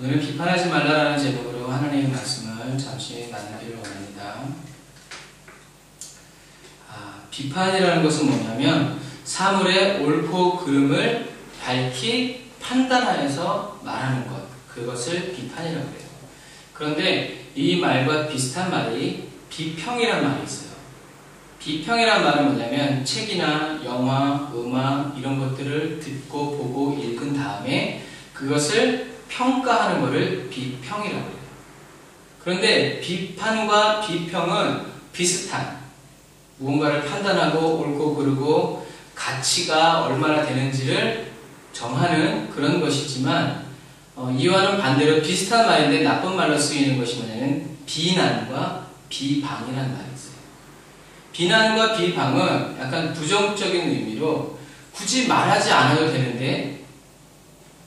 오늘은 비판하지 말라라는 제목으로 하나님의 말씀을 잠시 나누기를 원합니다. 비판이라는 것은 뭐냐면 사물의 옳고 그름을 밝히 판단하여서 말하는 것, 그것을 비판이라고 해요. 그런데 이 말과 비슷한 말이 비평이라는 말이 있어요. 비평이란 말은 뭐냐면 책이나 영화, 음악 이런 것들을 듣고 보고 읽은 다음에 그것을 평가하는 것을 비평이라고 해요. 그런데 비판과 비평은 비슷한, 무언가를 판단하고 옳고 그르고 가치가 얼마나 되는지를 정하는 그런 것이지만 이와는 반대로 비슷한 말인데 나쁜 말로 쓰이는 것이 뭐냐면 비난과 비방이라는 말이 있어요. 비난과 비방은 약간 부정적인 의미로 굳이 말하지 않아도 되는데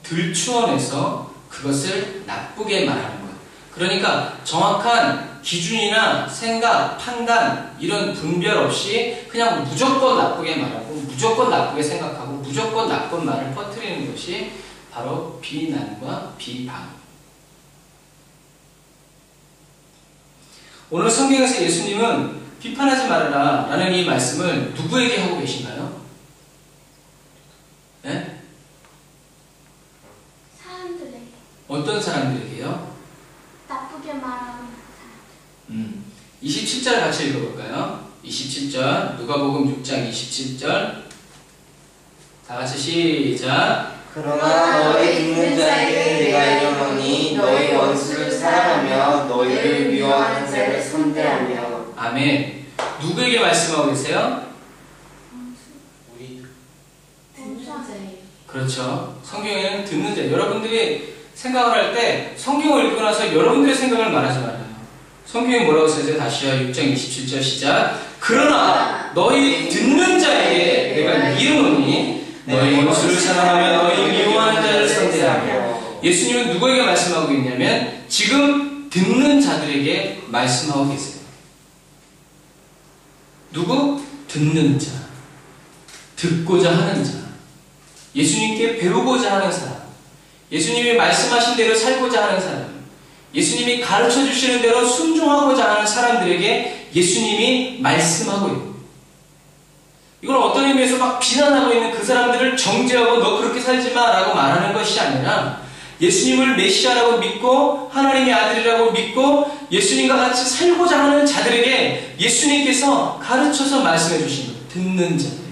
들추어내서 그것을 나쁘게 말하는 것. 그러니까 정확한 기준이나 생각, 판단 이런 분별 없이 그냥 무조건 나쁘게 말하고 무조건 나쁘게 생각하고 무조건 나쁜 말을 퍼뜨리는 것이 바로 비난과 비방. 오늘 성경에서 예수님은 비판하지 말아라 라는 이 말씀을 누구에게 하고 계신가요? 네? 사람들에게. 어떤 사람들에게요? 나쁘게 말하는 사람들. 27절 같이 읽어볼까요? 27절 누가복음 6장 27절 다같이 시작. 그러나 너희 듣는 자에게 내가 이르노니 너희 원수를 사랑하며 너희를 미워하는 자를 선대하며. 아멘. 누구에게 말씀하고 계세요? 우리 듣는 자에게. 그렇죠. 성경에는 듣는 자. 여러분들이 생각을 할 때 성경을 읽고 나서 여러분들의 생각을 말하지 말아요. 성경에 뭐라고 써있어요? 다시요. 6장 27절 시작. 그러나 너희 듣는 자에게 내가 이르노니 너희 원수를 사랑하며 너희 미워하는 자를 선대하며. 예수님은 누구에게 말씀하고 있냐면 지금 듣는 자들에게 말씀하고 계세요. 누구? 듣는 자. 듣고자 하는 자. 예수님께 배우고자 하는 사람. 예수님이 말씀하신 대로 살고자 하는 사람. 예수님이 가르쳐 주시는 대로 순종하고자 하는 사람들에게 예수님이 말씀하고 있는. 이걸 어떤 의미에서 막 비난하고 있는 그 사람들을 정죄하고 너 그렇게 살지 마 라고 말하는 것이 아니라 예수님을 메시아라고 믿고 하나님의 아들이라고 믿고 예수님과 같이 살고자 하는 자들에게 예수님께서 가르쳐서 말씀해 주신 것. 듣는 자들에게.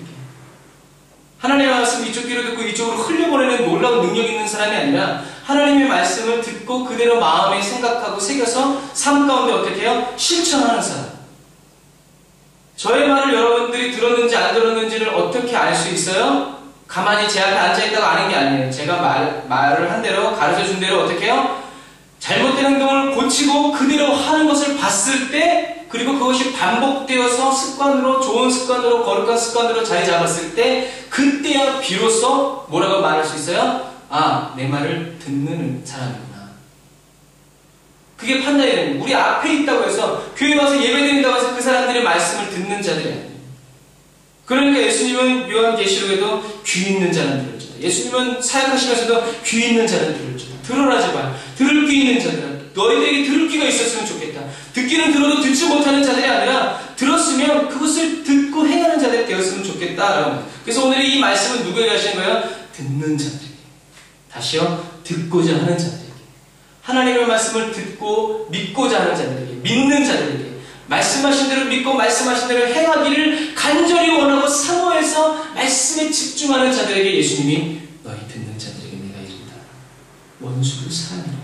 하나님의 말씀을 이쪽 귀로 듣고 이쪽으로 흘려보내는 놀라운 능력 있는 사람이 아니라 하나님의 말씀을 듣고 그대로 마음에 생각하고 새겨서 삶 가운데 어떻게 해요? 실천하는 사람. 저의 말을 여러분들이 들었는지 안 들었는지를 어떻게 알 수 있어요? 가만히 제 앞에 앉아있다고 아는 게 아니에요. 제가 말을 한 대로 가르쳐 준 대로 어떻게 해요? 잘못된 행동을 고치고 그대로 하는 것을 봤을 때 그리고 그것이 반복되어서 습관으로 좋은 습관으로 거룩한 습관으로 자리 잡았을 때 그때야 비로소 뭐라고 말할 수 있어요? 아, 내 말을 듣는 사람이구나. 그게 판단이 되는 거예요. 우리 앞에 있다고 해서 교회 가서 예배드린다고 해서 그 사람들의 말씀을 듣는 자들이 아니에요. 그러니까 예수님은 요한계시록에도 귀 있는 자는 들을지어다. 예수님은 사역하시면서도 귀 있는 자는 들을지어다. 들으라 제발. 들을 귀 있는 자들아. 너희들에게 들을 귀가 있었으면 좋겠다. 듣기는 들어도 듣지 못하는 자들이 아니라 들었으면 그것을 듣고 행하는 자들이 되었으면 좋겠다. 그래서 오늘 이 말씀은 누구에게 하시는 거예요? 듣는 자들에게. 다시요. 듣고자 하는 자들에게. 하나님의 말씀을 듣고 믿고자 하는 자들에게. 믿는 자들에게. 말씀하신 대로 믿고 말씀하신 대로 행하기를 간절히 원하고 사모해서 말씀에 집중하는 자들에게 예수님이 너희 듣는 자들에게 내가 이른다. 원수를 사랑하라.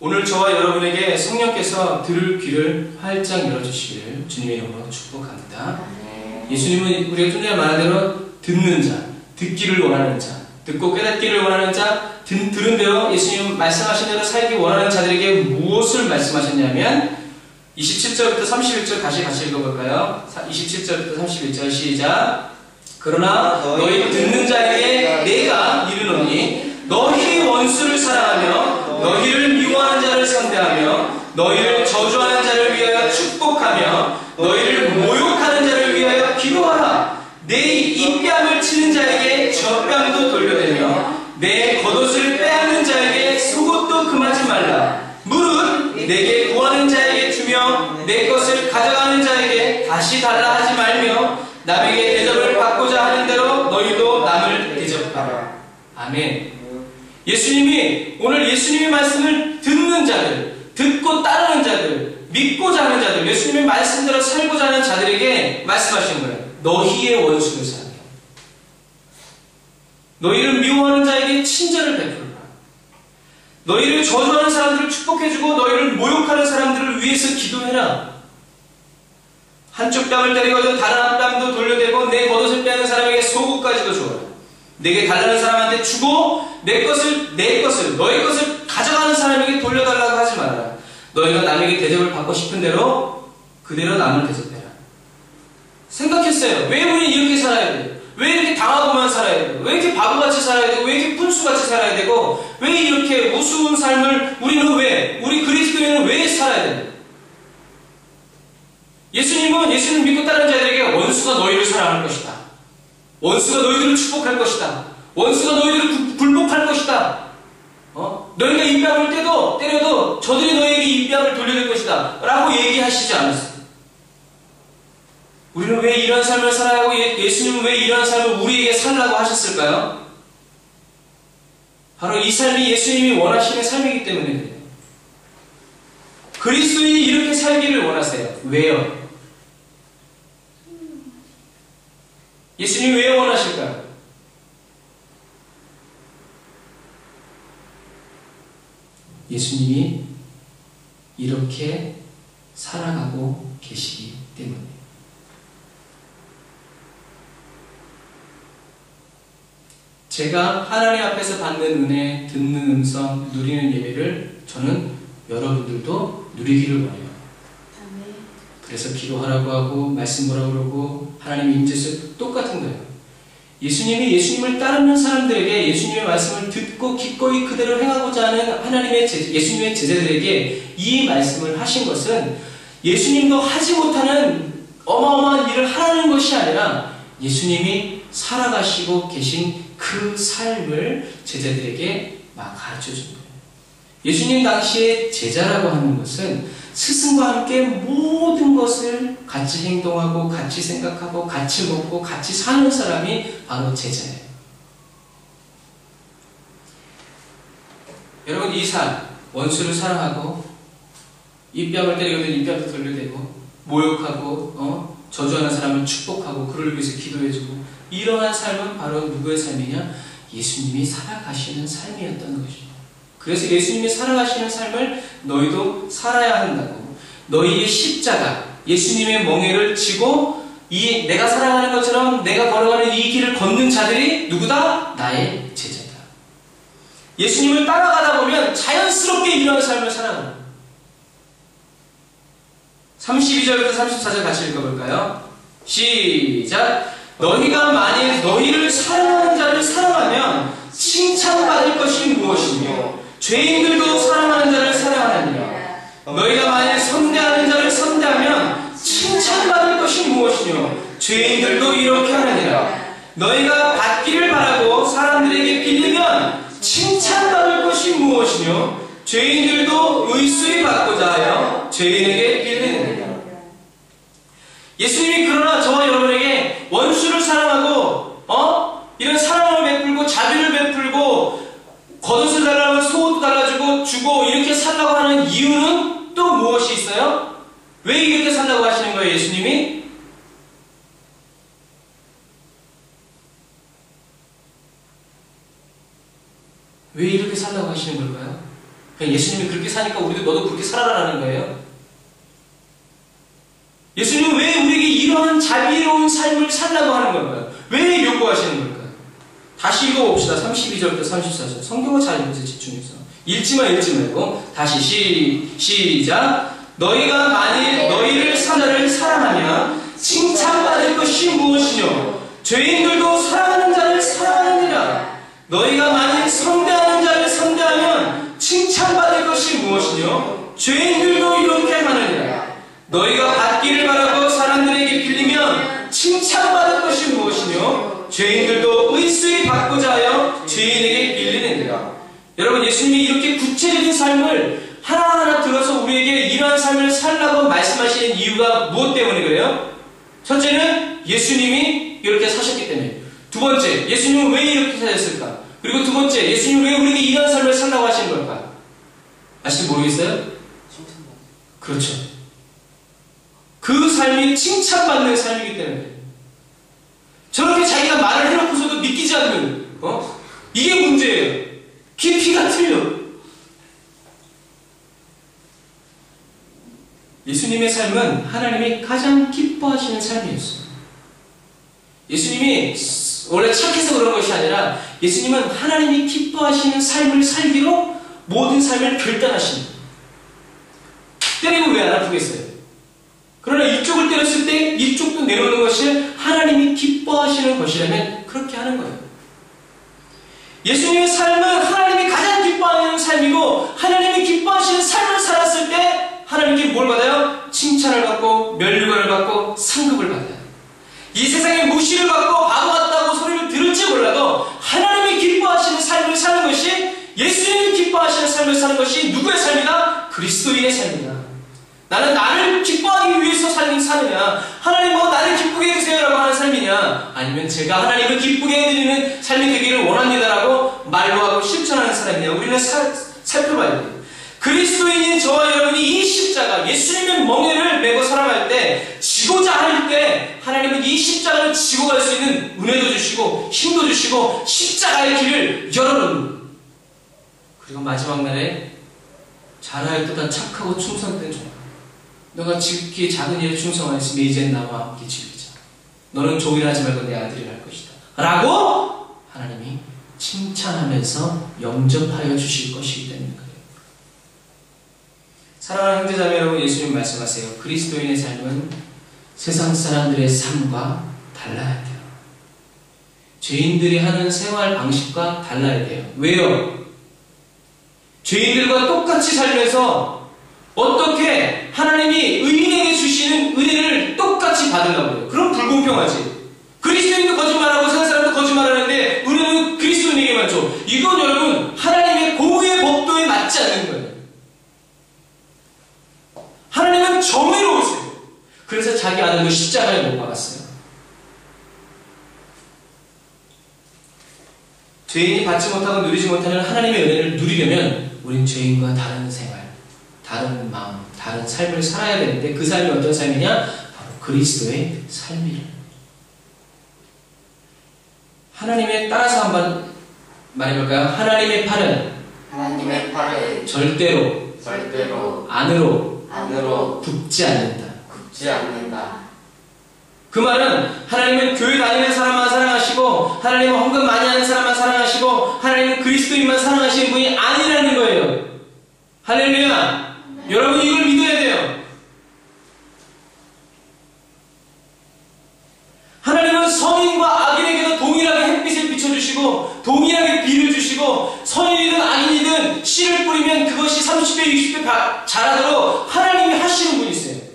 오늘 저와 여러분에게 성령께서 들을 귀를 활짝 열어주시기를 주님의 이름으로 축복합니다. 예수님은 우리가 좀 전에 말한 대로 듣는 자, 듣기를 원하는 자, 듣고 깨닫기를 원하는 자, 들은 대로 예수님 말씀하신 대로 살기 원하는 자들에게 무엇을 말씀하셨냐면 27절부터 31절 다시 같이 읽어볼까요? 27절부터 31절 시작. 그러나 너희 듣는 자에게 내가 이르노니 너희 원수를 사랑하며 너희를 미워하는 자를 선대하며 너희를 저주하는 자를 위하여 축복하며 너희를 모욕하는 자를 위하여 기도하라. 내 입뺨을 치는 자에게 젖뺨도 돌려대며 내 겉옷을 빼앗는 자에게 속옷도 금하지 말라. 무릇 내게 구하는 자에게 주며 내 것을 가져가는 자에게 다시 달라 하지 말며 남에게 대접을 받고자 하는 대로 너희도 남을 대접하라. 아멘. 예수님이 오늘 예수님의 말씀을 듣는 자들, 듣고 따르는 자들, 믿고자 하는 자들, 예수님의 말씀대로 살고자 하는 자들에게 말씀하시는 거예요. 너희의 원수를 사랑해. 너희를 미워하는 자에게 친절을 베풀라. 너희를 저주하는 사람들을 축복해주고 너희를 모욕하는 사람들을 위해서 기도해라. 한쪽 뺨을 때리거든 다른 한 뺨도 돌려대고 내 겉옷을 빼는 사람에게 속옷까지도 주어라. 내게 달라는 사람한테 주고 너희 것을 가져가는 사람에게 돌려달라고 하지 말아라. 너희가 남에게 대접을 받고 싶은 대로 그대로 남을 대접해라. 생각했어요. 왜 우리 이렇게 살아야 돼요? 왜 이렇게 당하고만 살아야 되고, 왜 이렇게 바보같이 살아야 되고, 왜 이렇게 푼수같이 살아야 되고, 왜 이렇게 우스운 삶을 우리 그리스도인은 왜 살아야 되는? 예수님 믿고 따르는 자들에게 원수가 너희를 사랑할 것이다. 원수가 너희들을 축복할 것이다. 원수가 너희들을 굴복할 것이다. 너희가 입뺨을 때려도 저들이 너희에게 입뺨을 돌려줄 것이다. 라고 얘기하시지 않았어요. 우리는 왜 이런 삶을 살아야 하고 예수님은 왜 이런 삶을 우리에게 살라고 하셨을까요? 바로 이 삶이 예수님이 원하시는 삶이기 때문에 그래요. 그리스도인이 이렇게 살기를 원하세요. 왜요? 예수님이 왜 원하실까요? 예수님이 이렇게 살아가고 계시기 때문에. 제가 하나님 앞에서 받는 은혜, 듣는 음성, 누리는 예배를 저는 여러분들도 누리기를 원해요. 그래서 기도하라고 하고 말씀 보라고 그러고 하나님 임재에서 똑같은 거예요. 예수님을 따르는 사람들에게 예수님의 말씀을 듣고 기꺼이 그대로 행하고자 하는 예수님의 제자들에게 이 말씀을 하신 것은 예수님도 하지 못하는 어마어마한 일을 하라는 것이 아니라 예수님이 살아가시고 계신 그 삶을 제자들에게 막 가르쳐준 거예요. 예수님 당시에 제자라고 하는 것은 스승과 함께 모든 것을 같이 행동하고 같이 생각하고 같이 먹고 같이 사는 사람이 바로 제자예요. 여러분 이 삶, 원수를 사랑하고 입뺨을 때리거든 입뺨도 돌려대고 모욕하고 저주하는 사람을 축복하고 그를 위해서 기도해주고 이러한 삶은 바로 누구의 삶이냐? 예수님이 살아가시는 삶이었던 것이죠. 그래서 예수님이 살아가시는 삶을 너희도 살아야 한다고. 너희의 십자가, 예수님의 멍에를 지고 내가 살아가는 것처럼 내가 걸어가는 이 길을 걷는 자들이 누구다? 나의 제자다. 예수님을 따라가다 보면 자연스럽게 이런 삶을 살아가는 거예요. 32절부터 34절 같이 읽어볼까요? 시작! 너희가 만일 너희를 사랑하는 자를 사랑하면 칭찬받을 것이 무엇이며 죄인들도 사랑하는 자를 사랑하느니라. 너희가 만일 선대하는 자를 선대하면 칭찬받을 것이 무엇이며 죄인들도 이렇게 하느니라. 너희가 받기를 바라고 사람들에게 빌리면 칭찬받을 것이 무엇이며 죄인들도 의수히 받고자 하여 죄인에게 빌리느니라. 예수님이 그러나 저와 여러분에게 원수를 사랑하고 이런 사랑을 베풀고 자비를 베풀고 겉옷을 달라면 속옷도 달라주고 주고 이렇게 살라고 하는 이유는 또 무엇이 있어요? 왜 이렇게 살라고 하시는 거예요, 예수님이? 왜 이렇게 살라고 하시는 걸까요? 그냥 예수님이 그렇게 사니까 너도 그렇게 살아라라는 거예요? 예수님은 왜 우리에게 이러한 자비로운 삶을 살라고 하는 걸까요? 왜 요구하시는 걸까요? 다시 읽어봅시다. 32절부터 34절. 성경을 잘 읽으세요. 집중해서. 읽지 말고 다시 시작. 너희가 만일 너희를 사자를 사랑하면 칭찬받을 것이 무엇이뇨? 죄인들도 사랑하는 자를 사랑하느니라. 너희가 만일 선대하는 자를 선대하면 칭찬받을 것이 무엇이뇨? 죄인들도 이렇게 하느니라. 너희가 받기를 바라고 사람들에게 빌리면 칭찬받을 것이 무엇이뇨? 죄인들도 의수히 받고자 하여 죄인에게 빌리 되리라. 여러분, 예수님이 이렇게 구체적인 삶을 하나하나 들어서 우리에게 이러한 삶을 살라고 말씀하시는 이유가 무엇 때문에 그래요? 첫째는 예수님이 이렇게 사셨기 때문에. 두 번째, 예수님은 왜 이렇게 사셨을까? 그리고 두 번째, 예수님은 왜 우리에게 이러한 삶을 살라고 하시는 걸까? 아직 모르겠어요? 그렇죠. 그 삶이 칭찬받는 삶이기 때문에. 저렇게 자기가 말을 해놓고서도 믿기지 않는, 이게 문제예요. 깊이가 틀려. 예수님의 삶은 하나님이 가장 기뻐하시는 삶이었어요. 예수님이 원래 착해서 그런 것이 아니라 예수님은 하나님이 기뻐하시는 삶을 살기로 모든 삶을 결단하십니다. 때리고 왜 안 아프겠어요? 그러나 이쪽을 때렸을 때 이쪽도 내놓는 것이 하나님이 기뻐하시는 것이라면 그렇게 하는 거예요. 예수님의 삶은 하나님이 가장 기뻐하는 삶이고 하나님이 기뻐하시는 삶을 살았을 때 하나님께 뭘 받아요? 칭찬을 받고 면류관을 받고 상급을 받아요. 이 세상에 무시를 받고 바보 같다고 소리를 들을지 몰라도 하나님이 기뻐하시는 삶을 사는 것이 예수님이 기뻐하시는 삶을 사는 것이 누구의 삶이다? 그리스도인의 삶이다. 나는 나를 기뻐하기 위해서 사느냐? 하나님 나를 기쁘게 해주세요 라고 하는 삶이냐? 아니면 제가 하나님을 기쁘게 해드리는 삶이 되기를 원합니다라고 말로 하고 실천하는 사람이냐? 우리는 살펴봐야 돼요. 그리스도인인 저와 여러분이 이 십자가, 예수님의 멍에를 메고 살아갈 때, 지고자 할 때 하나님은 이 십자가를 지고 갈 수 있는 은혜도 주시고 힘도 주시고 십자가의 길을 열어놓는. 그리고 마지막 날에 잘하였도다 착하고 충성된 종아, 너가 지극히 작은 일에 충성하였으면 이제 나와 함께 즐기자. 너는 종이라 하지 말고 내 아들이 할 것이다 라고 하나님이 칭찬하면서 영접하여 주실 것이기 때문에 그래요. 사랑하는 형제자매 여러분, 예수님 말씀하세요. 그리스도인의 삶은 세상 사람들의 삶과 달라야 돼요. 죄인들이 하는 생활 방식과 달라야 돼요. 왜요? 죄인들과 똑같이 살면서 어떻게 하나님이 의인에게 주시는 은혜를 똑같이 받으려고 해요? 그럼 불공평하지. 그리스도인도 거짓말하고 세상 사람도 거짓말하는데 은혜는 그리스도인에게만 줘. 이건 여러분 하나님의 공의의 법도에 맞지 않는 거예요. 하나님은 정의로우세요. 그래서 자기 아들도 십자가에 못 박았어요. 죄인이 받지 못하고 누리지 못하는 하나님의 은혜를 누리려면 우린 죄인과 다른 생활, 다른 마음, 다른 삶을 살아야 되는데 그 삶이 어떤 삶이냐? 바로 그리스도의 삶이에요. 하나님의 따라서 한번 말해볼까요? 하나님의 팔은 절대로 안으로 굽지 않는다. 그 말은 하나님은 교회 다니는 사람만 사랑하시고 하나님은 헌금 많이 하는 사람만 사랑하시고 하나님은 그리스도인만 사랑하시는 분이 아니라는 거예요. 할렐루야. 여러분 이걸 믿어야 돼요. 하나님은 선인과 악인에게도 동일하게 햇빛을 비춰주시고 동일하게 비를 주시고 선인이든 악인이든 씨를 뿌리면 그것이 30배 60배 자라도록 하나님이 하시는 분이세요.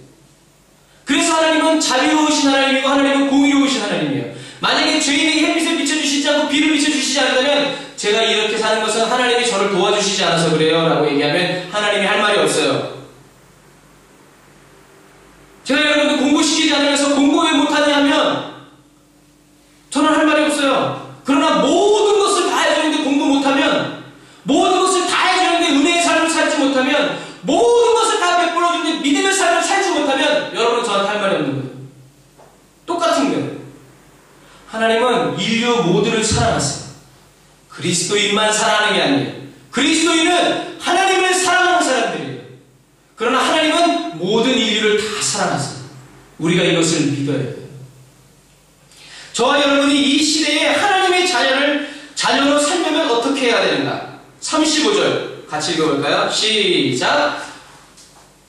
그래서 하나님은 자비로우신 하나님이고 하나님은 공의로우신 하나님이에요. 만약에 죄인에게 햇빛을 비춰주시지 않고 비를 비춰주시지 않다면 제가 이렇게 사는 것은 하나님이 저를 도와주시지 않아서 그래요 라고 얘기하면 하나님이 할 말이 없어요. 제가 여러분들 공부시키지 않으면서 공부 왜 못하냐 하면 저는 할 말이 없어요. 그러나 모든 것을 다 해주는데 공부 못하면, 모든 것을 다 해주는데 은혜의 삶을 살지 못하면, 모든 것을 다 베풀어주는데 믿음의 삶을 살지 못하면 여러분은 저한테 할 말이 없는 거예요. 똑같은 거예요. 하나님은 인류 모두를 사랑하세요. 그리스도인만 사랑하는 게 아니에요. 그리스도인은 하나님을 사랑하는 사람들이에요. 그러나 하나님은 모든 인류를 다 사랑하세요. 우리가 이것을 믿어야 돼요. 저와 여러분이 이 시대에 하나님의 자녀로 살려면 어떻게 해야 되는가? 35절 같이 읽어볼까요? 시작.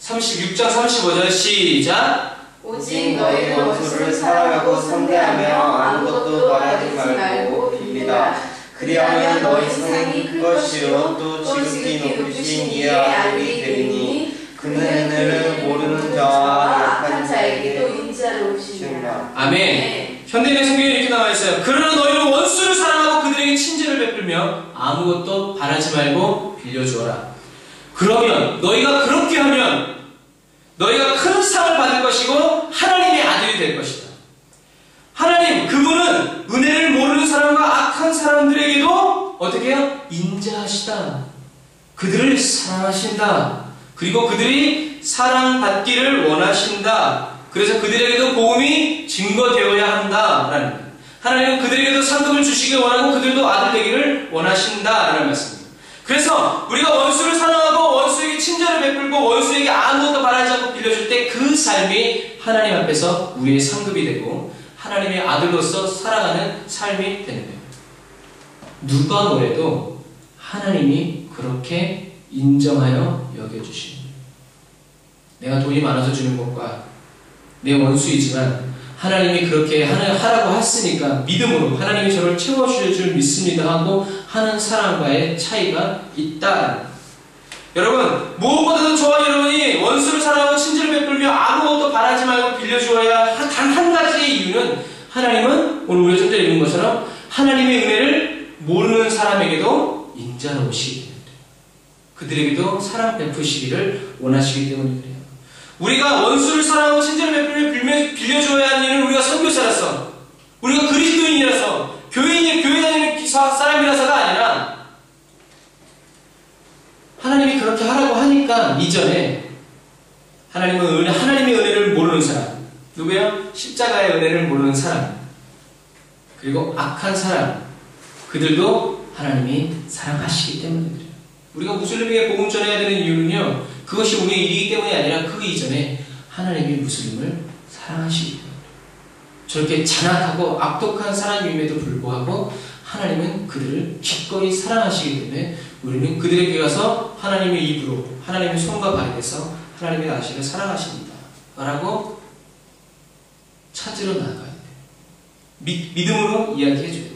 36장 35절 시작. 오직 너희 원수를 사랑하고 상대하며 아무것도 말하지 말고 빌리라. 그리하면 너희 상이 클 것이요 또 지극히 높으신 이의 아들이 되리니 그는 은혜를 모르는 자와 약한 자에게도 인자로우시니라. 아멘. 현대인의 성경에 이렇게 나와 있어요. 그러나 너희는 원수를 사랑하고 그들에게 원수에게 친절을 베풀며 아무것도 바라지 말고 빌려주어라. 그러면 너희가 그렇게 하면 너희가 큰 상을 받을 것이고 하나님의 아들이 될 것이다. 하나님, 그분은 은혜를 모르는 사람과 악한 사람들에게도 어떻게 해요? 인자하시다. 그들을 사랑하신다. 그리고 그들이 사랑받기를 원하신다. 그래서 그들에게도 복음이 증거되어야 한다라는 거예요. 하나님은 그들에게도 상급을 주시길 원하고 그들도 아들 되기를 원하신다라는 말씀입니다. 그래서 우리가 원수를 사랑하고 원수에게 친절을 베풀고 원수에게 아무것도 바라지 않고 빌려줄 때 그 삶이 하나님 앞에서 우리의 상급이 되고 하나님의 아들로서 살아가는 삶이 되는 거예요. 누가 뭐래도 하나님이 그렇게 인정하여 여겨주십니다. 내가 돈이 많아서 주는 것과 내 원수이지만 하나님이 그렇게 하라고 했으니까 믿음으로 하나님이 저를 채워주실 줄 믿습니다 하고 하는 사람과의 차이가 있다. 여러분, 무엇보다도 저와 여러분이 원수를 사랑하고 친절을 베풀며 아무것도 바라지 말고 빌려주어야 단 한 가지의 이유는 하나님은 오늘 우리가 좀 전에 읽은 것처럼 하나님의 은혜를 모르는 사람에게도 인자로우시기 때문에 그들에게도 사랑 베푸시기를 원하시기 때문에 그래요. 우리가 원수를 사랑하고 친절을 베풀며 빌려줘야 하는 이유는 우리가 선교사라서 우리가 그리스도인이라서 교회 다니는 사람이라서가 아니라 하나님이 그렇게 하라고 하니까 이전에 하나님의 은혜를 모르는 사람 누구예요? 십자가의 은혜를 모르는 사람 그리고 악한 사람 그들도 하나님이 사랑하시기 때문에 그래요. 우리가 무슬림에게 복음 전해야 되는 이유는요 그것이 우리의 일이기 때문이 아니라 그 이전에 하나님이 무슬림을 사랑하시기 때문에 저렇게 잔악하고 악독한 사람임에도 불구하고 하나님은 그들을 기꺼이 사랑하시기 때문에 우리는 그들에게 가서 하나님의 입으로 하나님의 손과 발이 돼서 하나님의 당신을 사랑하십니다 라고 찾으러 나가야 돼요. 믿음으로 이야기해 줘야 돼요.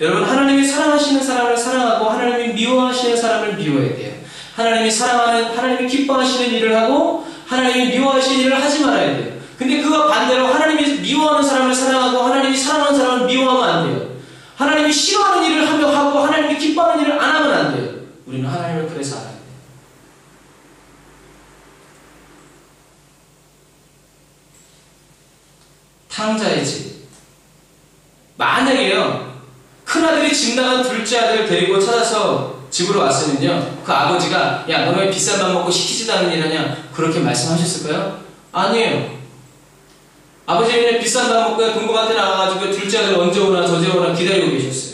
여러분, 하나님이 사랑하시는 사람을 사랑하고 하나님이 미워하시는 사람을 미워해야 돼요. 하나님이 기뻐하시는 일을 하고 하나님이 미워하시는 일을 하지 말아야 돼요. 근데 그와 반대로 하나님이 미워하는 사람을 사랑하고 하나님이 사랑하는 사람을 미워하면 안 돼요. 하나님이 싫어하는 일을 하고 하나님이 기뻐하는 일을 안 하면 안 돼요. 우리는 하나님을 그래서 알아야 돼요. 탕자의 집. 만약에요, 큰아들이 집 나간 둘째 아들을 데리고 찾아서 집으로 왔으면요, 그 아버지가, 야, 너 왜 비싼 밥 먹고 시키지도 않는 일 하냐? 그렇게 말씀하셨을까요? 아니에요. 아버지는 비싼 밥 먹고 동고밭에 나가가지고 둘째 아들 언제 오나 저제 오나 기다리고 계셨어요.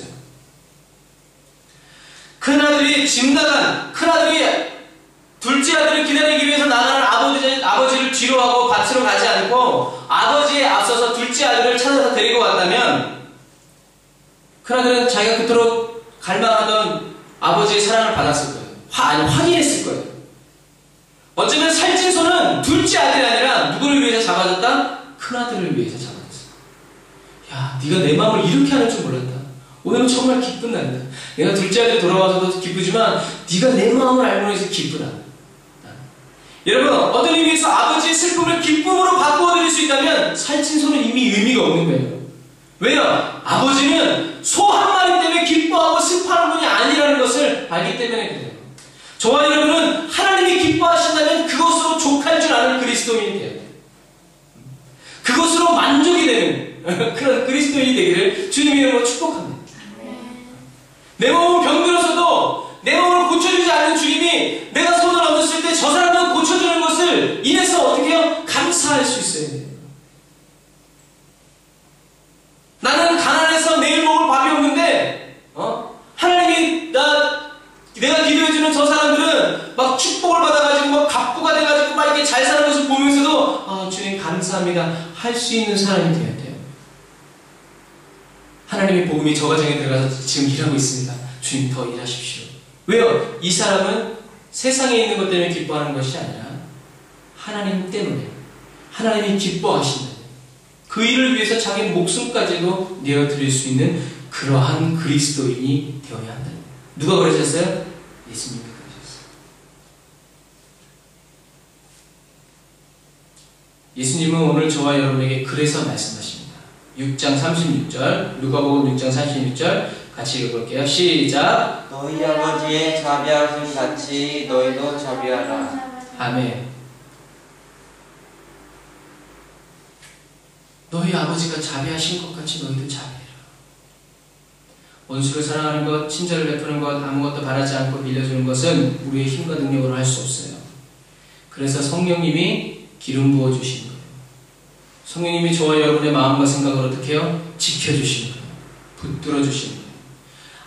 큰아들이 둘째 아들을 기다리기 위해서 나가는 아버지를 뒤로 하고 밭으로 가지 않고 아버지에 앞서서 둘째 아들을 찾아서 데리고 왔다면 큰아들은 자기가 그토록 갈망하던 아버지의 사랑을 받았을 거예요. 확인했을 거예요. 어쩌면 살찐 손은 둘째 아들이 아니라 누구를 위해서 잡아줬다? 큰아들을 위해서 잡아줬어. 야, 네가 내 마음을 이렇게 하는 줄 몰랐다. 오늘은 정말 기쁜 날이다. 내가 둘째 아들이 돌아와서도 기쁘지만 네가 내 마음을 알고 해서 기쁘다. 여러분, 어떤 의미에서 아버지의 슬픔을 기쁨으로 바꾸어드릴 수 있다면 살찐 손은 이미 의미가 없는 거예요. 왜요? 아버지는 소 한 마리 때문에 기뻐하고 슬퍼하는 분이 아니라는 것을 알기 때문에 그래요. 저와 여러분은 하나님이 기뻐하신다면 그것으로 족할 줄 아는 그리스도인이 돼요. 그것으로 만족이 되는 그런 그리스도인이 되기를 주님의 이름으로 축복합니다. 내 몸은 병들어서도 내 몸을 고쳐주지 않는 주님이 내가 손을 얹었을 때 저 사람도 고쳐주는 것을 인해서 어떻게 해요? 감사할 수 있어요. 나는 가난해서 내일 먹을 밥이 없는데 하나님이 내가 기도해주는 저 사람들은 막 축복을 받아가지고 막 갑부가 돼가지고 막 이렇게 잘 사는 것을 보면서도 아, 주님 감사합니다 할 수 있는 사람이 되어야 돼요. 하나님의 복음이 저 가정에 들어가서 지금 일하고 있습니다. 주님 더 일하십시오. 왜요? 이 사람은 세상에 있는 것 때문에 기뻐하는 것이 아니라 하나님 때문에 하나님이 기뻐하신다. 그 일을 위해서 자기 목숨까지도 내어드릴 수 있는 그러한 그리스도인이 되어야 한다. 누가 그러셨어요? 예수님이 그러셨어요. 예수님은 오늘 저와 여러분에게 그래서 말씀하십니다. 6장 36절 누가복음 6장 36절 같이 읽어볼게요. 시작. 너희 아버지의 자비하심 같이 너희도 자비하라. 아멘. 너희 아버지가 자비하신 것 같이 너희도 자비해라. 원수를 사랑하는 것, 친절을 베푸는 것, 아무것도 바라지 않고 빌려주는 것은 우리의 힘과 능력으로 할 수 없어요. 그래서 성령님이 기름 부어주신 거예요. 성령님이 저와 여러분의 마음과 생각을 어떻게 해요? 지켜주신 거예요. 붙들어주신 거예요.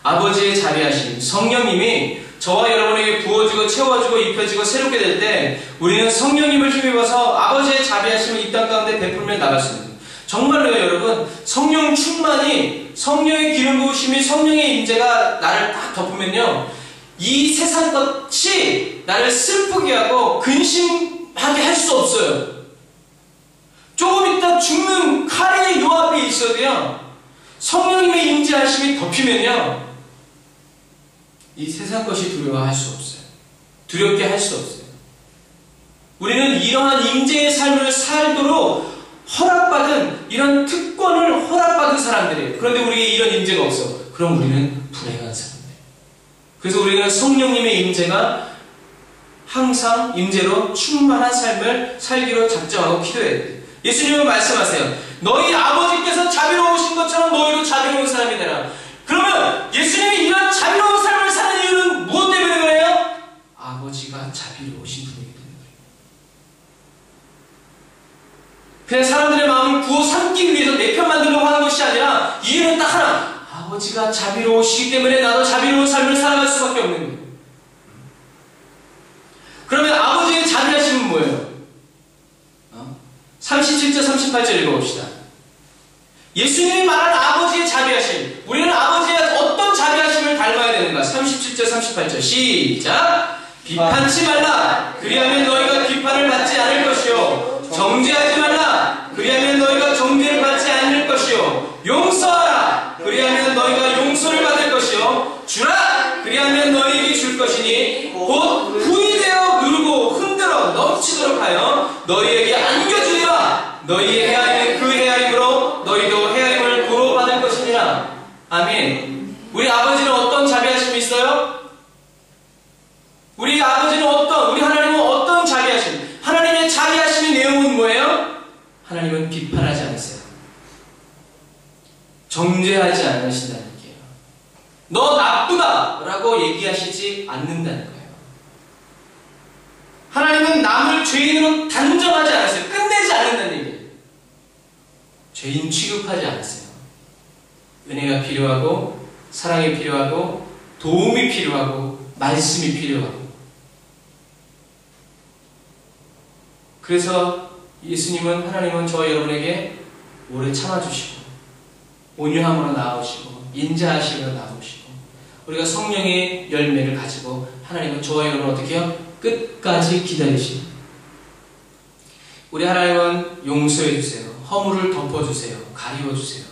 아버지의 자비하심, 성령님이 저와 여러분에게 부어주고 채워주고 입혀주고 새롭게 될 때 우리는 성령님을 힘입어서 아버지의 자비하심을 이 땅 가운데 베풀며 나갈 수 있는 거예요. 정말로요, 여러분. 성령 충만이, 성령의 기름 부으심이, 성령의 임재가 나를 딱 덮으면요, 이 세상 것이 나를 슬프게 하고 근심하게 할 수 없어요. 조금 있다 죽는 칼의 요 앞에 있어도요, 성령님의 임재하심이 덮이면요, 이 세상 것이 두려워할 수 없어요. 두렵게 할 수 없어요. 우리는 이러한 임재의 삶을 살도록 허락받은, 이런 특권을 허락받은 사람들이에요. 그런데 우리에게 이런 임재가 없어. 그럼 우리는 불행한 사람들. 그래서 우리는 성령님의 임재가 항상 임재로 충만한 삶을 살기로 작정하고 기도해야 돼요. 예수님은 말씀하세요. 너희 아버지께서 자비로우신 것처럼 너희도 자비로운 사람이 되라. 그러면 예수님이 이런 자비로운 삶을 사는 이유는 무엇 때문에 그래요? 아버지가 자비로우신 분이기 때문에. 그냥 사람들의 마음을 구워 삼기 위해서 내 편 만들려고 하는 것이 아니라 이유는 딱 하나. 아버지가 자비로우시기 때문에 나도 자비로운 삶을 살아갈 수밖에 없는 거예요. 그러면 아버지의 자비하심은 뭐예요? 37절 38절 읽어봅시다. 예수님이 말한 아버지의 자비하심, 우리는 아버지의 어떤 자비하심을 닮아야 되는가? 37절 38절 시작. 비판치 말라. 그리하면 너희가 비판을 받지 않을 것이요, 정죄하지 말라. 그리하면 너희가 정죄를 받지 않을 것이요, 용서하라. 그리하면 너희가 용서를 받을 것이요, 주라. 그리하면 너희에게 줄 것이니 곧 후이되어 누르고 흔들어 넘치도록 하여 너희에게 안겨주리라. 너희의 헤아림은 그 헤아림으로 너희도 헤아림을 도로 받을 것이니라. 아멘. 우리 아버지는 어떤 자비하심이 있어요? 우리 아버지는 우리 하나님은 어떤 자비하심? 하나님의 자비하심의 내용은 뭐예요? 하나님은 비판하지 않으세요. 정죄하지 않으신다는 얘기예요. 너 나쁘다! 라고 얘기하시지 않는다는 거예요. 하나님은 남을 죄인으로 단정하지 않으세요. 끝내지 않는다는 얘기예요. 죄인 취급하지 않으세요. 은혜가 필요하고, 사랑이 필요하고, 도움이 필요하고, 말씀이 필요하고. 그래서 예수님은, 하나님은 저와 여러분에게 오래 참아주시고, 온유함으로 나아오시고, 인자하심으로 나아오시고, 우리가 성령의 열매를 가지고 하나님은 저와 여러분을 어떻게 해요? 끝까지 기다리시고, 우리 하나님은 용서해주세요. 허물을 덮어주세요. 가리워주세요.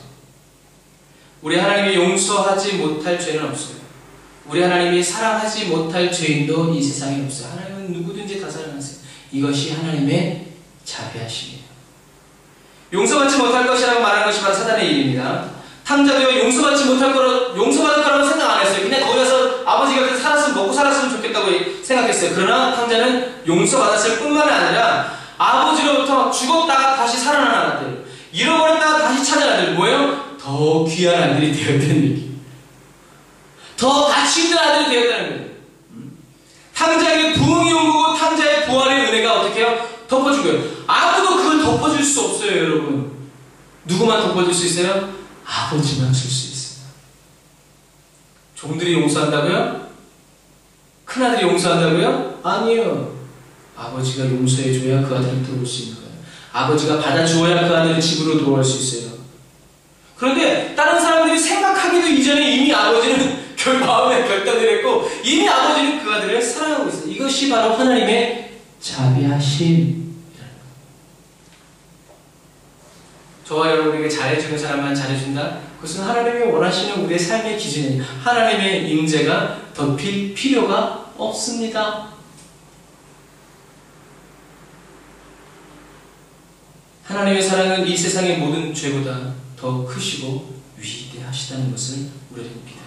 우리 하나님이 용서하지 못할 죄는 없어요. 우리 하나님이 사랑하지 못할 죄인도 이 세상에 없어요. 하나님은 누구든지 다 사랑하세요. 이것이 하나님의 자비하심이에요. 용서받지 못할 것이라고 말하는 것이 바로 사단의 일입니다. 탕자도요, 용서받지 못할 거로, 용서받을 거라고 생각 안 했어요. 그냥 거기 가서 아버지가 그렇게 살았으면, 먹고 살았으면 좋겠다고 생각했어요. 그러나 탕자는 용서받았을 뿐만 아니라 아버지로부터 죽었다가 다시 살아난 아들, 잃어버렸다가 다시 찾은 아들, 뭐예요? 더 귀한 아들이 되었다는 얘기. 더 가치 있는 아들이 되었다는 거예요. 탕자에게 부흥이 온 거고 탕자의 부활의 은혜가 어떻게 해요? 덮어준 거예요. 아무도 그걸 덮어줄 수 없어요, 여러분. 누구만 덮어줄 수 있어요? 아버지만 줄 수 있어요. 종들이 용서한다고요? 큰아들이 용서한다고요? 아니에요. 아버지가 용서해줘야 그 아들을 들어올 수 있는 거예요. 아버지가 받아주어야 그 아들을 집으로 들어올 수 있어요. 그런데 다른 사람들이 생각하기도 이전에 이미 아버지는 마음에 결단을 했고 이미 아버지는 그 아들을 사랑하고 있어요. 이것이 바로 하나님의 자비하심. 저와 여러분에게 잘해주는 사람만 잘해준다? 그것은 하나님이 원하시는 우리의 삶의 기준이에요. 하나님의 임재가 덮일 필요가 없습니다. 하나님의 사랑은 이 세상의 모든 죄보다 더 크시고 위대하시다는 것을 우리는 믿어요.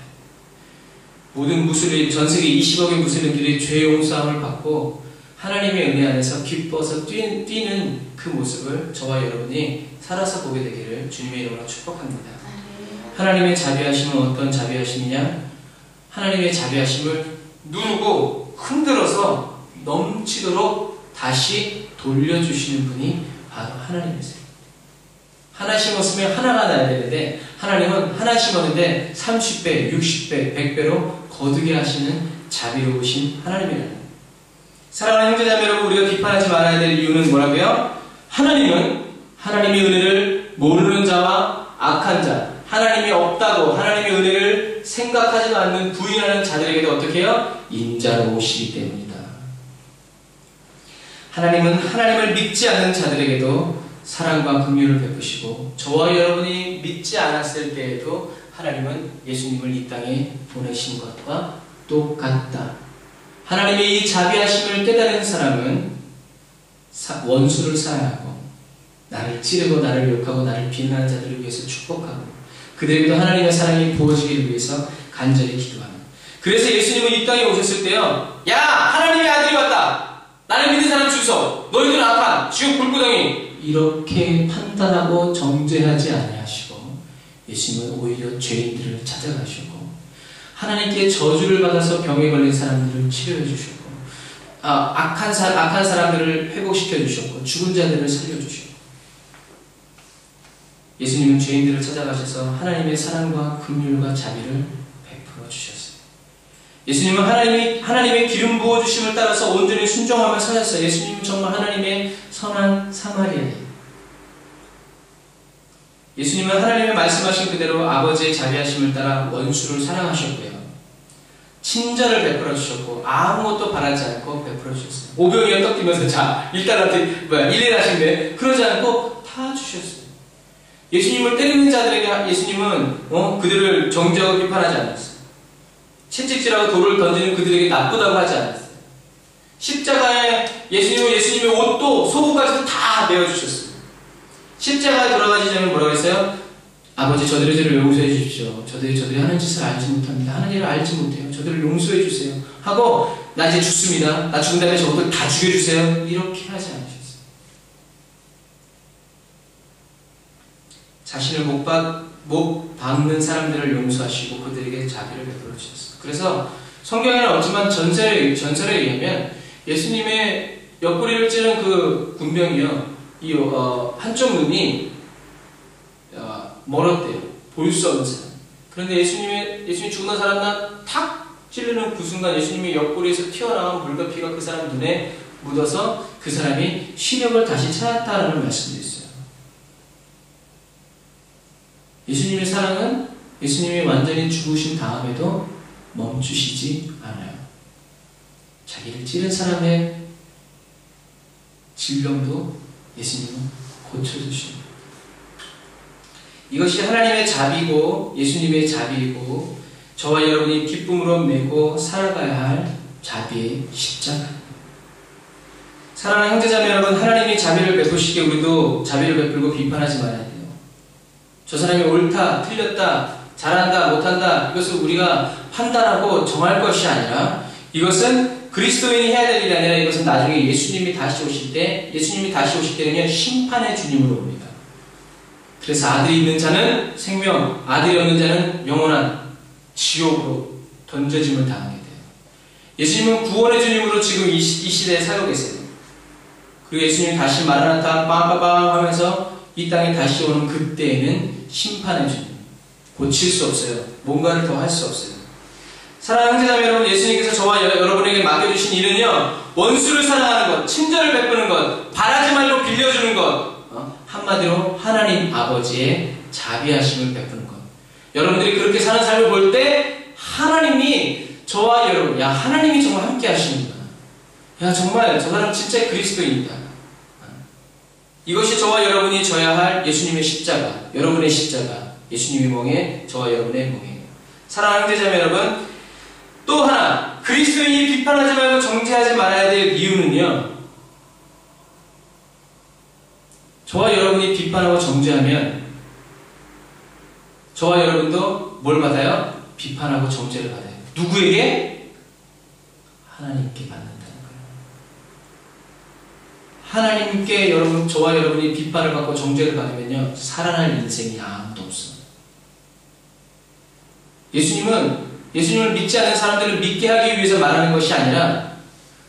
모든 무슬림, 전 세계 20억의 무슬림들이 죄 용서함을 받고 하나님의 은혜 안에서 기뻐서 뛰는 그 모습을 저와 여러분이 살아서 보게 되기를 주님의 이름으로 축복합니다. 하나님의 자비하심은 어떤 자비하심이냐? 하나님의 자비하심을 누르고 흔들어서 넘치도록 다시 돌려주시는 분이 바로 하나님이세요. 하나 심었으면 하나가 나야 되는데 하나님은 하나 심었는데 30배, 60배, 100배로 거두게 하시는 자비로우신 하나님이라는. 사랑하는 형제자매 여러분, 우리가 비판하지 말아야 될 이유는 뭐라고요? 하나님은 하나님의 은혜를 모르는 자와 악한 자, 하나님이 없다고 하나님의 은혜를 생각하지 않는 부인하는 자들에게도 어떻게 해요? 인자로우시기 때문이다. 하나님은 하나님을 믿지 않는 자들에게도 사랑과 긍휼을 베푸시고 저와 여러분이 믿지 않았을 때에도 하나님은 예수님을 이 땅에 보내신 것과 똑같다. 하나님의 이 자비하심을 깨달은 사람은 원수를 사랑하고 나를 찌르고 나를 욕하고 나를 비난하는 자들을 위해서 축복하고 그들에게도 하나님의 사랑이 부어지기를 위해서 간절히 기도하는. 그래서 예수님은 이 땅에 오셨을 때요, 야, 하나님의 아들이 왔다, 나를 믿는 사람 주소, 너희들은 악한 지옥 불구덩이, 이렇게 판단하고 정죄하지 아니하시고 예수님은 오히려 죄인들을 찾아가시고 하나님께 저주를 받아서 병에 걸린 사람들을 치료해 주셨고 악한 사람들을 회복시켜 주셨고 죽은 자들을 살려주셨고 예수님은 죄인들을 찾아가셔서 하나님의 사랑과 긍휼과 자비를 베풀어 주셨어요. 예수님은 하나님의 기름 부어주심을 따라서 온전히 순종하며 사셨어요. 예수님은 정말 하나님의 선한 사마리아예요. 예수님은 하나님의 말씀하신 그대로 아버지의 자비하심을 따라 원수를 사랑하셨고요. 친절을 베풀어 주셨고 아무것도 바라지 않고 베풀어 주셨어요. 오병이어 떡 뛰면서 자, 일단한테 일일 하신데 그러지 않고 다 주셨어요. 예수님을 때리는 자들에게 예수님은 그들을 정죄하고 비판하지 않았어요. 채찍질하고 돌을 던지는 그들에게 나쁘다고 하지 않았어요. 십자가에 예수님의 옷도 속옷까지도 다 내어주셨어요. 십자가에 돌아가기 전에 뭐라고 했어요? 아버지, 저들의 죄를 용서해 주십시오. 저들이 하는 짓을 알지 못합니다. 하는 일을 알지 못해요. 저들을 용서해 주세요. 하고 나 이제 죽습니다. 나 죽은 다음에 저것들 다 죽여주세요. 이렇게 하지 않으셨어요. 자신을 못 박는 사람들을 용서하시고 그들에게 자비를 베풀어 주셨어요. 그래서 성경에는 없지만 전설에 의하면 예수님의 옆구리를 찌른 그 군병이요, 이 한쪽 눈이 멀었대요. 볼 수 없는 사람. 그런데 예수님이 죽는 사람 날 탁 찌르는 그 순간 예수님의 옆구리에서 튀어나온 물과 피가 그 사람 눈에 묻어서 그 사람이 시력을 다시 찾았다는 말씀도 있어요. 예수님의 사랑은 예수님이 완전히 죽으신 다음에도 멈추시지 않아요. 자기를 찌른 사람의 질병도 예수님은 고쳐주십니다. 이것이 하나님의 자비고 예수님의 자비이고 저와 여러분이 기쁨으로 메고 살아가야 할 자비의 십자가입니다. 사랑하는 형제자매 여러분, 하나님이 자비를 베푸시기에 우리도 자비를 베풀고 비판하지 말아야 돼요. 저 사람이 옳다, 틀렸다, 잘한다, 못한다, 이것을 우리가 판단하고 정할 것이 아니라 이것은 그리스도인이 해야 될 일이 아니라 이것은 나중에 예수님이 다시 오실 때는요, 심판의 주님으로 옵니다. 그래서 아들이 있는 자는 생명, 아들이 없는 자는 영원한 지옥으로 던져짐을 당하게 돼요. 예수님은 구원의 주님으로 지금 이 시대에 살고 계세요. 그리고 예수님이 다시 마라나타 빵빠빵 하면서 이 땅에 다시 오는 그때에는 심판의 주님, 고칠 수 없어요. 뭔가를 더 할 수 없어요. 사랑하는 형제자매 여러분, 예수님께서 저와 여러분에게 맡겨주신 일은요, 원수를 사랑하는 것, 친절을 베푸는 것, 바라지 말고 빌려주는 것, 한마디로 하나님 아버지의 자비하심을 베푸는 것. 여러분들이 그렇게 사는 삶을 볼 때 하나님이 저와 여러분, 야, 하나님이 정말 함께 하시는구나. 야, 정말 저 사람 진짜 그리스도인이다. 이것이 저와 여러분이 져야 할 예수님의 십자가, 여러분의 십자가, 예수님의 멍에 저와 여러분의 멍에. 사랑하는 형제자매 여러분, 또 하나 그리스도인이 비판하지 말고 정죄하지 말아야 될 이유는요, 저와 여러분이 비판하고 정죄하면 저와 여러분도 뭘 받아요? 비판하고 정죄를 받아요. 누구에게? 하나님께 받는다는 거예요. 하나님께 여러분, 저와 여러분이 비판을 받고 정죄를 받으면요, 살아날 인생이 아무도 없어요. 예수님을 믿지 않는 사람들을 믿게 하기 위해서 말하는 것이 아니라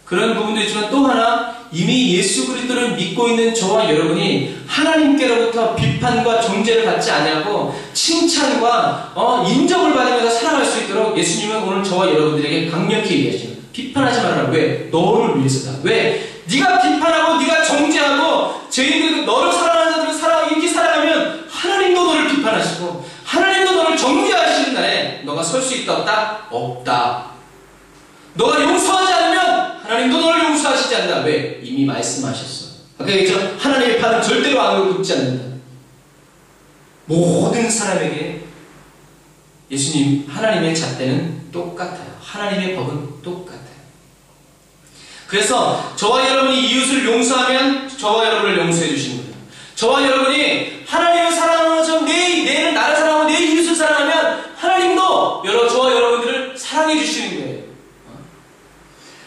그런 부분도 있지만 또 하나, 이미 예수 그리스도를 믿고 있는 저와 여러분이 하나님께로부터 비판과 정죄를 받지 않냐고 칭찬과 인정을 받으면서 살아갈 수 있도록 예수님은 오늘 저와 여러분들에게 강력히 얘기하십니다. 비판하지 말아라. 왜? 너를 위해서다. 왜? 네가 비판하고 네가 정죄하고 죄인들 너를 사랑하는 자들을 이렇게 살아가면 하나님도 너를 비판하시고 하나님도 너를 정죄하시는 날에 너가 설 수 있다 없다? 없다. 너가 용서하지 않으면 하나님도 너를 용서하시지 않는다. 왜? 이미 말씀하셨어. 아까 얘기했죠? 하나님의 판은 절대로 악으로 굽지 않는다. 모든 사람에게 예수님, 하나님의 잣대는 똑같아요. 하나님의 법은 똑같아요. 그래서 저와 여러분이 이웃을 용서하면 저와 여러분을 용서해 주시는 거예요. 저와 여러분이 하나님을 사랑하는 것처럼 내는 나를 사랑하고 내 이웃을 사랑하면 하나님도 저와 여러분들을 사랑해 주시는 거예요.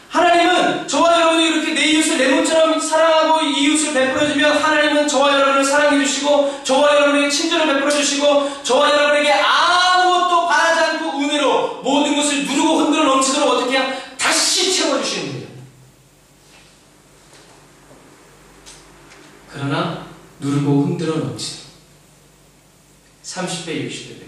하나님은 저와 여러분이 이렇게 내 이웃을 내 몸처럼 사랑하고 이웃을 베풀어주면 하나님은 저와 여러분을 사랑해 주시고 저와 여러분에게 친절을 베풀어 주시고 저와 여러분에게 아무것도 바라지 않고 은혜로 모든 것을 누르고 흔들어 넘치도록 어떻게 해야 다시 채워주시는 거예요. 그러나 누르고 흔들어 넘치도록 30배, 60배, 100배.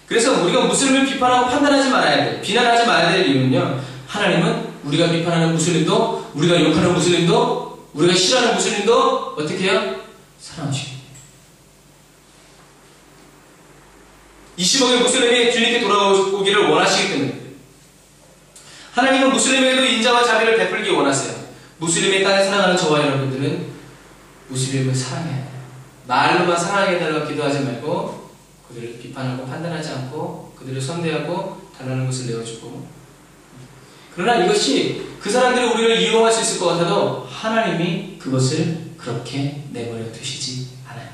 그래서 우리가 무슬림을 비판하고 판단하지 말아야 돼. 비난하지 말아야 될 이유는요, 하나님은 우리가 비판하는 무슬림도, 우리가 욕하는 무슬림도, 우리가 싫어하는 무슬림도 어떻게 해요? 사랑하시고 20억의 무슬림이 주님께 돌아오기를 원하시기 때문에 하나님은 무슬림에게도 인자와 자비를 베풀기 원하세요. 무슬림의 땅에 살아가는 저와 여러분들은 무슬림을 사랑해야 돼요. 말로만 사랑하게 해달라고 기도하지 말고 그들을 비판하고 판단하지 않고 그들을 선대하고 달라는 것을 내어주고, 그러나 이것이 그 사람들이 우리를 이용할 수 있을 것 같아도 하나님이 그것을 그렇게 내버려 두시지 않아요.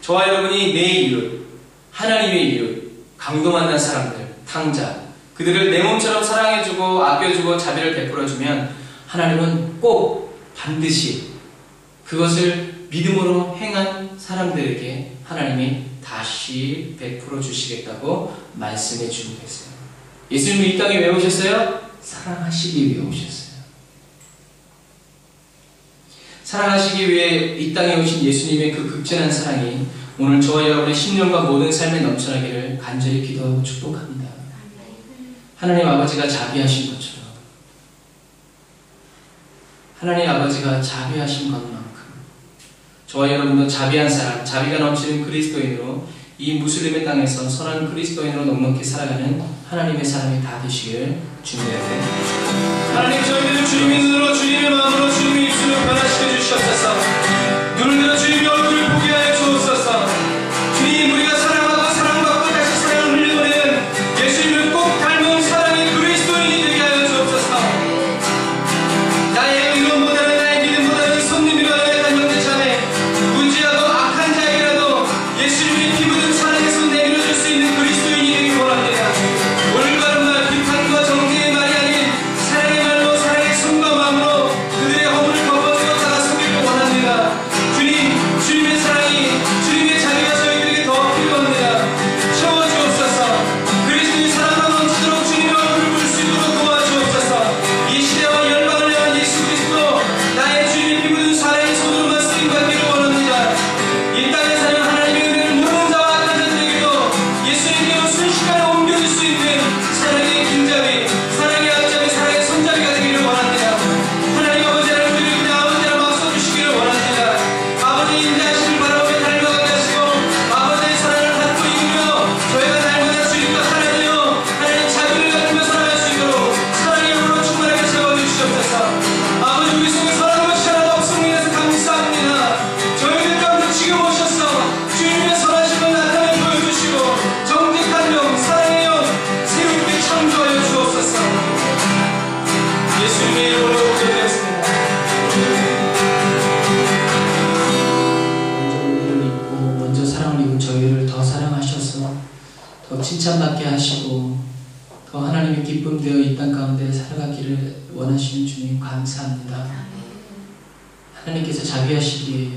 저와 여러분이 내 이웃, 하나님의 이웃, 강도 만난 사람들, 탕자, 그들을 내 몸처럼 사랑해주고 아껴주고 자비를 베풀어주면 하나님은 꼭 반드시 그것을 믿음으로 행한 사람들에게 하나님이 다시 베풀어 주시겠다고 말씀해 주고 계세요. 예수님이 이 땅에 왜 오셨어요? 사랑하시기 위해 오셨어요. 사랑하시기 위해 이 땅에 오신 예수님의 그 극진한 사랑이 오늘 저와 여러분의 심령과 모든 삶에 넘쳐나기를 간절히 기도하고 축복합니다. 하나님 아버지가 자비하신 것처럼 하나님 아버지가 자비하신 것만큼 저와 여러분도 자비한 사람, 자비가 넘치는 그리스도인으로 이 무슬림의 땅에서 선한 그리스도인으로 넉넉히 살아가는 하나님의 사람이 다 되시길 주님의 하나님, 저희들을 주님의 눈으로, 주님의 마음으로, 주님의 입술로 변화시켜 주시옵소서. 눈을 들어 주님의 얼굴을 보게 하여 주옵소서. 주님, 우리가 사랑하고 사랑받고 다시 사랑을 흘려보내는 예수님을 꼭 닮은 사랑의 그리스도인이 되게 하여 주옵소서. 나의 의논보다는 나의 믿음보다는 성님이라는 약한 형제자매, 무지하고 악한 자에게라도 예수님이 피부든 사랑에서 내밀어줄 수 있는 그리스도인이 되길 원합니다. 올바른 말, 비판과 정죄의 말이 아닌 사랑의 말로, 사랑의 손과 마음으로 그들의 허물을 덮어주어 다가서기를 원합니다. 주님, 주님의 사랑이 낳게 하시고 더 하나님의 기쁨 되어 이 땅 가운데 살아가기를 원하시는 주님 감사합니다. 하나님께서 자비하시기에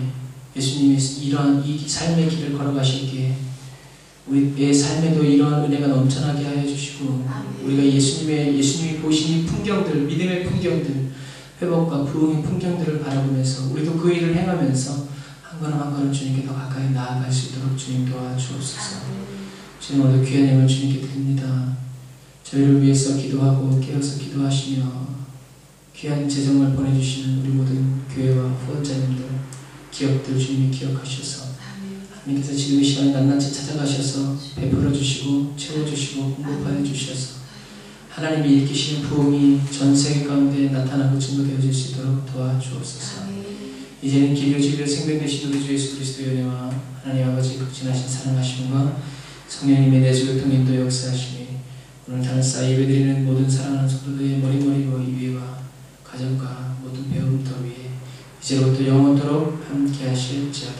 예수님이 이러한 이 삶의 길을 걸어가시기에 우리의 삶에도 이러한 은혜가 넘쳐나게 하여 주시고 우리가 예수님이 보신 이 풍경들, 믿음의 풍경들, 회복과 부흥의 풍경들을 바라보면서 우리도 그 일을 행하면서 한 걸음 한 걸음 주님께 더 가까이 나아갈 수 있도록 주님 도와주옵소서. 주님 오늘도 귀한 힘을 주님께 드립니다. 저희를 위해서 기도하고 깨어서 기도하시며 귀한 재정을 보내주시는 우리 모든 교회와 후원자님들, 기업들 주님이 기억하셔서 하나님께서 지금 이 시간에 낱낱이 찾아가셔서 베풀어 주시고 채워주시고 공급하여 주셔서 하나님이 일으키시는 부흥이 전 세계 가운데 나타나고 증거되어질 수 있도록 도와주옵소서. 이제는 길려지려 생명되신 우리 주 예수 그리스도의 은혜와 하나님 아버지 극진하신 사랑하심과 성령님의 내주 교통인도 역사하심이 오늘 단사 예배드리는 모든 사랑하는 성도들의 머리머리와 위에와 가정과 모든 배움터 위에 이제부터 영원토록 함께 하실지어다.